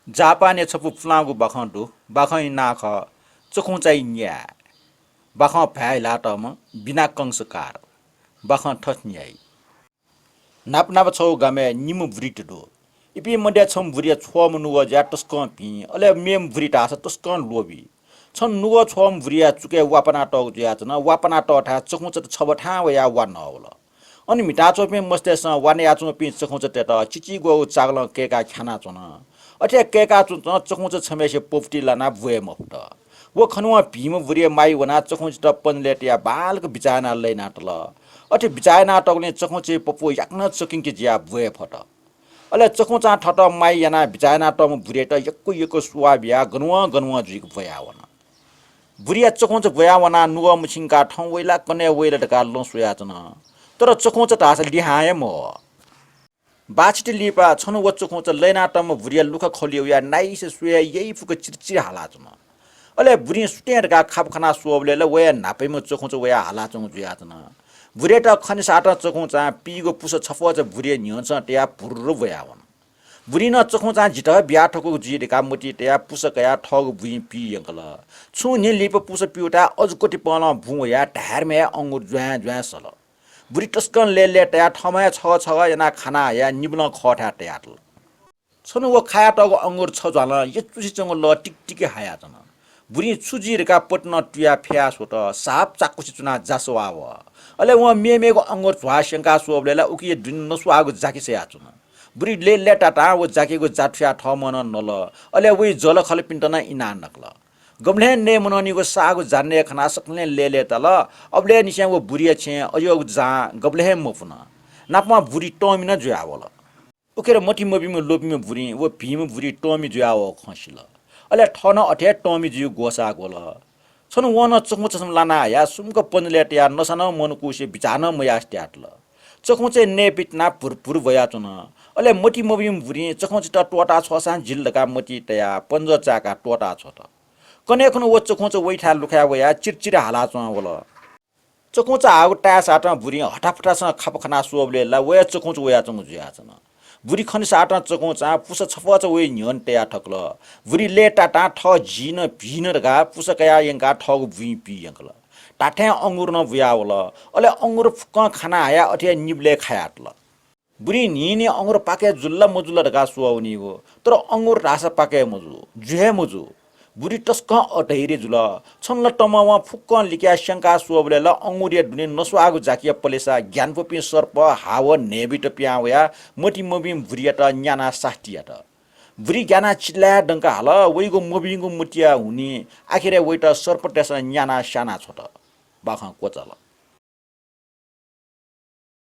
जापाने छपु फ्लागु बखंडु बखै नाख चखु चाहिँ न्या बख भ्याइ लाटम बिना कंसकार बख ठस्न्याई नाप नाप छौ गमे निम भ्रिट दो इपि मड्या छम भुरिया छोम नुग ज्या टस्क पि अले मेम भ्रिट आस टस्क लोबी छन नुग छोम भुरिया चुके वापना टक ज्या छन वापना टठा चखु च छबठा वया वा नहोला अनि मिटा चोपे मस्तेस वाने याचो पि चखु च तेत चिची गो चागल केका खाना चन अठे केका चुन चखु च छमेसे पोफ्टी लाना भुए मफ्ट वो खनुवा भीम भुरिया माई वना चखु च टप्पन लेटिया बालक बिचाना लैना टल अठे बिचाना टकले चखु च पपु याक्न चकिङ के ज्या भुए फट अले चखु चा ठट माई याना बिचाना टम भुरेट यक्को यक्को सुवा बिया गनुवा गनुवा जुइक भया वना भुरिया चखु च भया वना नुग मुछिङका ठौ वइला कने वइला टका लो सुया चन तर चखु च तास लिहाए म बाछिट लिपा छनु व चखु च लैना टम भुरिया लुख खलियो या नाइ से सुया यही फुक चिरचिर हाला चन अले भुरी सुटेर का खाप खाना सोबले ल वया नापै म चखु च वया हाला चङ जुया चन भुरेट खनि साट चखु चा पिगो पुस छफो च भुरिया न्यन्छ ट्या पुरु वया वन भुरी न चखु चा जिट ब्या ठको जिरेका मुटी ट्या पुस कया ठग भुइ पि यंकल छु नि लिप पुस पिउटा अजकोटी पन भु या ढार मे अंगुर ज्वा ज्वा सल भुरी टस्कन ले ट्या ठमा छ छ याना खाना या निब्न खठा ट्याटल छनु व खाया टगो अंगुर छ ज्वाला यचुसी चंग ल टिकटिके हाया जन भुरी छुजिरका पटन ट्या फ्या सोट साप चाकुसी चुना जासवाव अले व मेमेको अंगुर झ्वा शंका सोबलेला उकि दिन नसुआगो जाकिसे याचुन बुरी ले टाटा व जाकेको जाठ्या ठमन नल अले वे जल खल पिन्टना इना नकल गम्ले ने मननीको सागो जान्ने खना सक्ने ले तल अबले निस्या व बुरिया छे अयो जा गब्ले मफुन नापमा बुरी टमिन जुयावल उकेर मटी मबिम लोपिम बुरी व भीम बुरी टमि जुयाव खसिल अले ठन अठे टमि जु गोसा गोल छन वन चखु चसम लाना या सुमको पनलेट या नसन मनकुसे बिचान मयास्ट्याटल चखु चे ने पिटना पुरपुर भया चुन अले मटी मबिम बुरी चखु च टोटा छसा जिल्लका मटी तया पंज चाका टोटा छोट कने खनु व चखु च वैठा लुखा वया चिरचिर हाला चुन वल चखु च आगु टाया साटा बुरी हटाफटासँग खाप खना सोबले ला वया चखु च वया चंग जुया चन बुरी खनि साटा चखु चा पुस छफ च वे न्यन तया ठकल बुरी ले टाटा ठ जिन भिन रगा पुस कया यंका ठग भुइ पि यंकल टाठे अंगुर न भुयावल अले अंगुर फुक खाना आया अठे निब्ले खायाटल बुरी निने अंगुर पाके जुल्ला मजुल्ला रगा सुवाउनी हो तर अंगुर रासा पाके मजु जुहे मजु बुरी टस्क अटैरे जुल छन्न टमवा फुक्क लिक्या शंका सुवले ल अंगुरिया दुने नसुआगु जाकिया पलेसा ज्ञानपोपी सर्प हाव नेबिट प्यावया मोटी मबी बुरियाट न्याना साष्टियाट बुरी ज्ञाना चिल्ला डंका हाल वइगो मबिङगु मुटिया हुनी आखिरे वइट सर्प टेस न्याना साना छोट बाखा कोचल